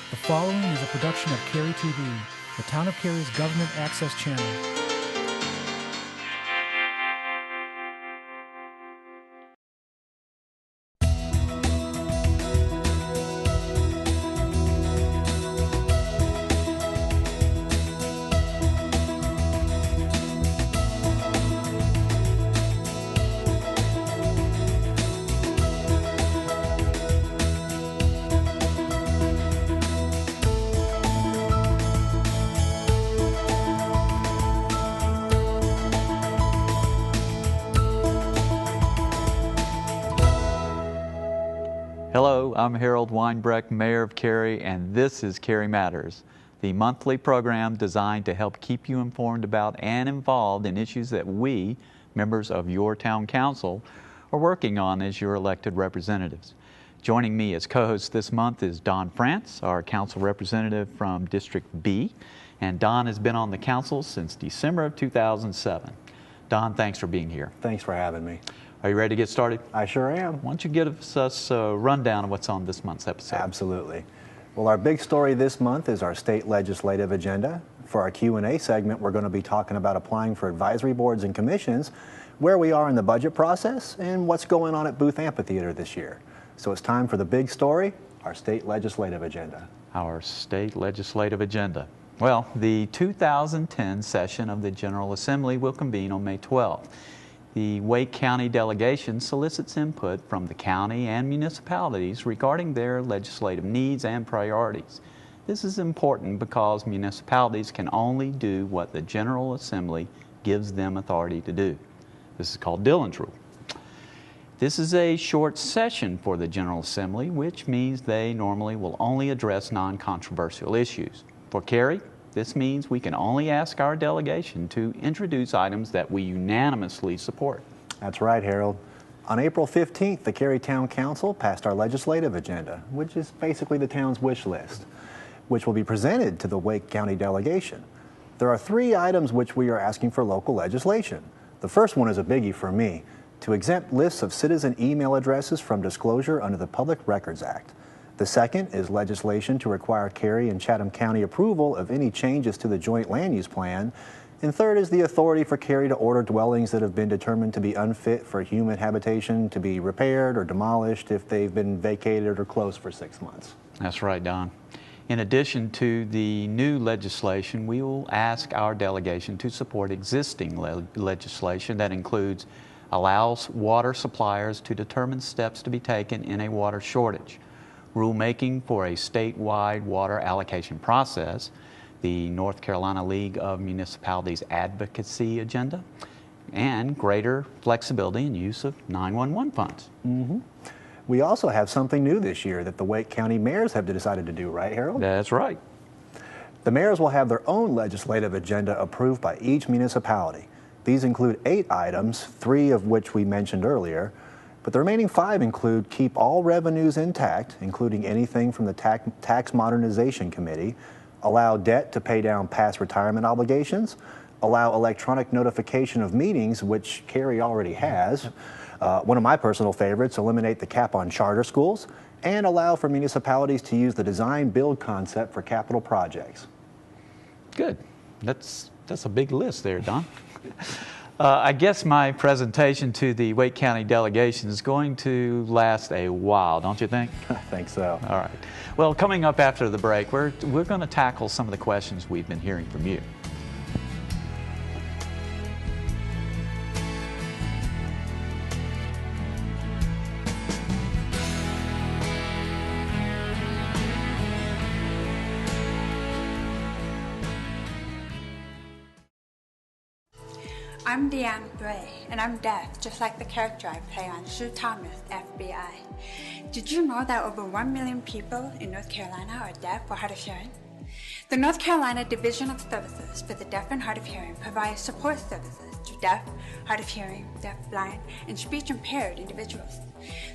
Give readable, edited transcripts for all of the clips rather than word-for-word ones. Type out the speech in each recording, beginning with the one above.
The following is a production of Cary TV, the Town of Cary's government access channel. Hello, I'm Weinbrecht, Mayor of Cary, and this is Cary Matters, the monthly program designed to help keep you informed about and involved in issues that we, members of your town council, are working on as your elected representatives. Joining me as co-host this month is Don Frantz, our council representative from District B, and Don has been on the council since December of 2007. Don, thanks for being here. Thanks for having me. Are you ready to get started? I sure am. Why don't you give us a rundown of what's on this month's episode? Absolutely. Well, our big story this month is our state legislative agenda. For our Q&A segment, we're going to be talking about applying for advisory boards and commissions, where we are in the budget process, and what's going on at Booth Amphitheater this year. So it's time for the big story, our state legislative agenda. Our state legislative agenda. Well, the 2010 session of the General Assembly will convene on May 12th. The Wake County delegation solicits input from the county and municipalities regarding their legislative needs and priorities. This is important because municipalities can only do what the General Assembly gives them authority to do. This is called Dillon's Rule. This is a short session for the General Assembly, which means they normally will only address non-controversial issues. For Cary, this means we can only ask our delegation to introduce items that we unanimously support. That's right, Harold. On April 15th, the Cary Town Council passed our legislative agenda, which is basically the town's wish list, which will be presented to the Wake County delegation. There are 3 items which we are asking for local legislation. The first one is a biggie for me, to exempt lists of citizen email addresses from disclosure under the Public Records Act. The second is legislation to require Cary and Chatham County approval of any changes to the joint land use plan. And third is the authority for Cary to order dwellings that have been determined to be unfit for human habitation to be repaired or demolished if they've been vacated or closed for 6 months. That's right, Don. In addition to the new legislation, we will ask our delegation to support existing legislation that includes allows water suppliers to determine steps to be taken in a water shortage, rulemaking for a statewide water allocation process, the North Carolina League of Municipalities Advocacy Agenda, and greater flexibility in use of 911 funds. We also have something new this year that the Wake County mayors have decided to do, right, Harold? That's right. The mayors will have their own legislative agenda approved by each municipality. These include 8 items, 3 of which we mentioned earlier, but the remaining 5 include keep all revenues intact, including anything from the Tax Modernization Committee, allow debt to pay down past retirement obligations, allow electronic notification of meetings, which Cary already has, one of my personal favorites, eliminate the cap on charter schools, and allow for municipalities to use the design-build concept for capital projects. Good. That's a big list there, Don. I guess my presentation to the Wake County delegation is going to last a while, don't you think? I think so. All right. Well, coming up after the break, we're going to tackle some of the questions we've been hearing from you. I'm Deanne Bray, and I'm deaf, just like the character I play on Sue Thomas, FBI. Did you know that over 1 million people in North Carolina are deaf or hard of hearing? The North Carolina Division of Services for the Deaf and Hard of Hearing provides support services to deaf, hard of hearing, deaf, blind, and speech impaired individuals.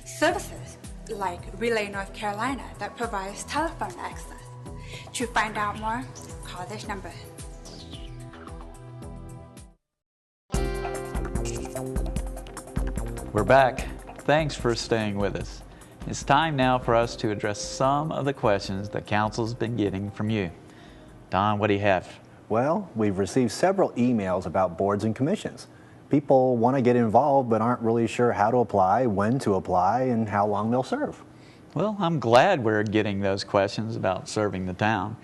Services like Relay North Carolina that provides telephone access. To find out more, call this number. We're back. Thanks for staying with us. it's time now for us to address some of the questions the Council's been getting from you. Don, what do you have? Well, we've received several emails about boards and commissions. People want to get involved but aren't really sure how to apply, when to apply, and how long they'll serve. Well, I'm glad we're getting those questions about serving the town.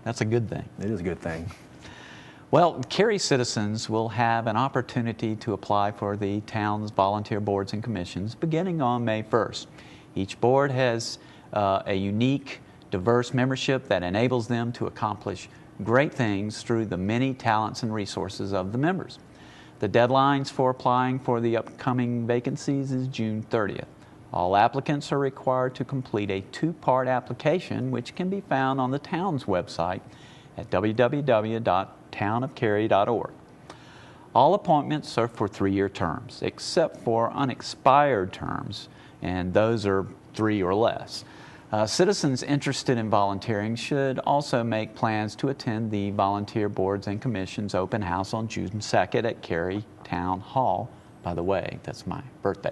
That's a good thing. It is a good thing. Well, Cary citizens will have an opportunity to apply for the town's volunteer boards and commissions beginning on May 1st. Each board has a unique, diverse membership that enables them to accomplish great things through the many talents and resources of the members. The deadlines for applying for the upcoming vacancies is June 30th. All applicants are required to complete a two-part application, which can be found on the town's website at www.townofcary.org. All appointments are for 3-year terms, except for unexpired terms, and those are 3 or less. Citizens interested in volunteering should also make plans to attend the Volunteer Boards and Commissions Open House on June 2nd at Cary Town Hall. By the way, that's my birthday.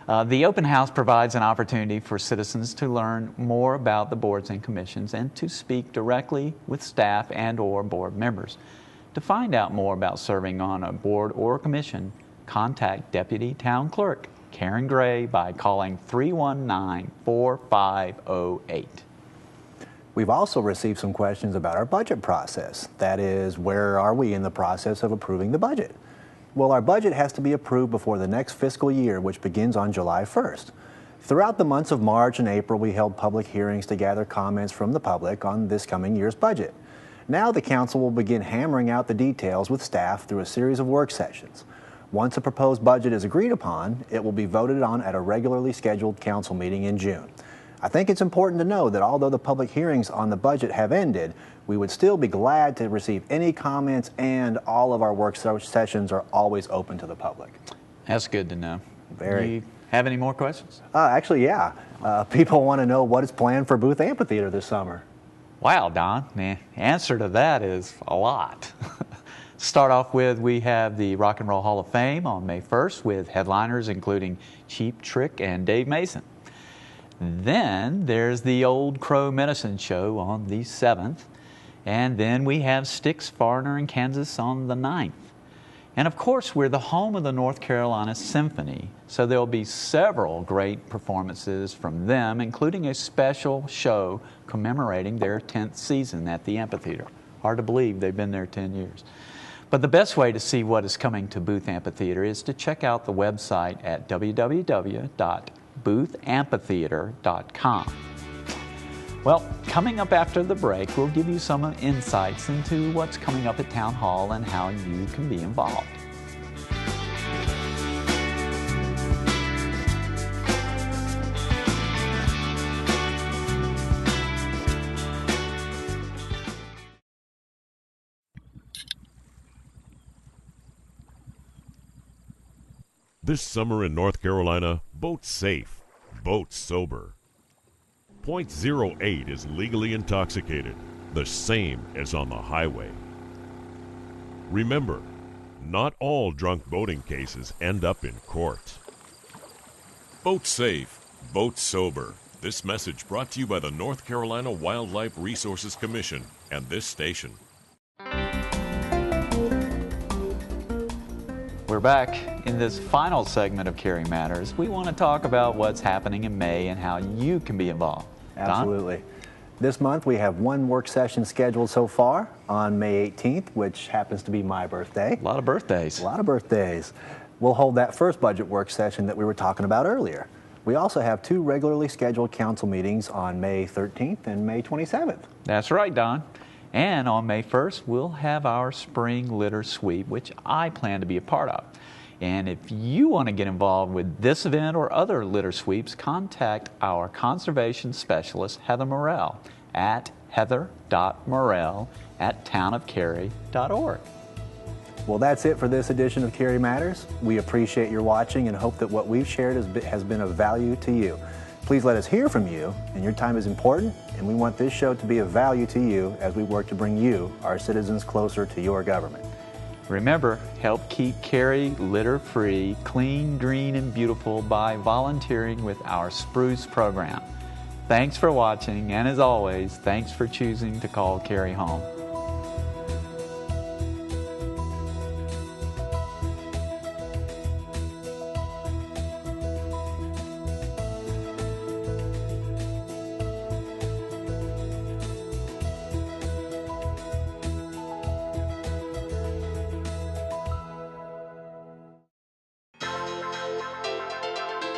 The open house provides an opportunity for citizens to learn more about the boards and commissions and to speak directly with staff and/or board members. To find out more about serving on a board or commission, contact Deputy Town Clerk Karen Gray by calling 319-4508. We've also received some questions about our budget process. That is, where are we in the process of approving the budget? Well, our budget has to be approved before the next fiscal year, which begins on July 1st. Throughout the months of March and April, we held public hearings to gather comments from the public on this coming year's budget. Now the Council will begin hammering out the details with staff through a series of work sessions. Once a proposed budget is agreed upon, it will be voted on at a regularly scheduled Council meeting in June. I think it's important to know that although the public hearings on the budget have ended, we would still be glad to receive any comments, and all of our work sessions are always open to the public. That's good to know. Very. Do you have any more questions? Actually, yeah. People want to know what is planned for Booth Amphitheater this summer. Wow, Don, the answer to that is a lot. Start off with, we have the Rock and Roll Hall of Fame on May 1st with headliners including Cheap Trick and Dave Mason. Then there's the Old Crow Medicine Show on the 7th. And then we have Styx, Foreigner, and Kansas on the 9th. And of course, we're the home of the North Carolina Symphony, so there'll be several great performances from them, including a special show commemorating their 10th season at the amphitheater. Hard to believe they've been there 10 years. But the best way to see what is coming to Booth Amphitheater is to check out the website at www.boothamphitheater.com. Well, coming up after the break, we'll give you some insights into what's coming up at Town Hall and how you can be involved. This summer in North Carolina, boat safe, boat sober. .08 is legally intoxicated, the same as on the highway. Remember, not all drunk boating cases end up in court. Boat safe, boat sober. This message brought to you by the North Carolina Wildlife Resources Commission and this station. We're back. In this final segment of Cary Matters, we want to talk about what's happening in May and how you can be involved. Absolutely. Don? This month we have one work session scheduled so far on May 18th, which happens to be my birthday. A lot of birthdays. A lot of birthdays. We'll hold that first budget work session that we were talking about earlier. We also have 2 regularly scheduled council meetings on May 13th and May 27th. That's right, Don. And on May 1st, we'll have our spring litter sweep, which I plan to be a part of. And if you want to get involved with this event or other litter sweeps, contact our conservation specialist, Heather Morrell, at heather.morrell@townofcary.org. Well, that's it for this edition of Cary Matters. We appreciate your watching and hope that what we've shared has been of value to you. Please let us hear from you, and your time is important, and we want this show to be of value to you as we work to bring you, our citizens, closer to your government. Remember, help keep Cary litter-free, clean, green, and beautiful by volunteering with our Spruce program. Thanks for watching, and as always, thanks for choosing to call Cary home.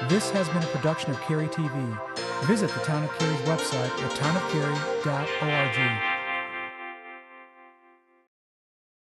This has been a production of Cary TV. Visit the Town of Cary's website at townofcary.org.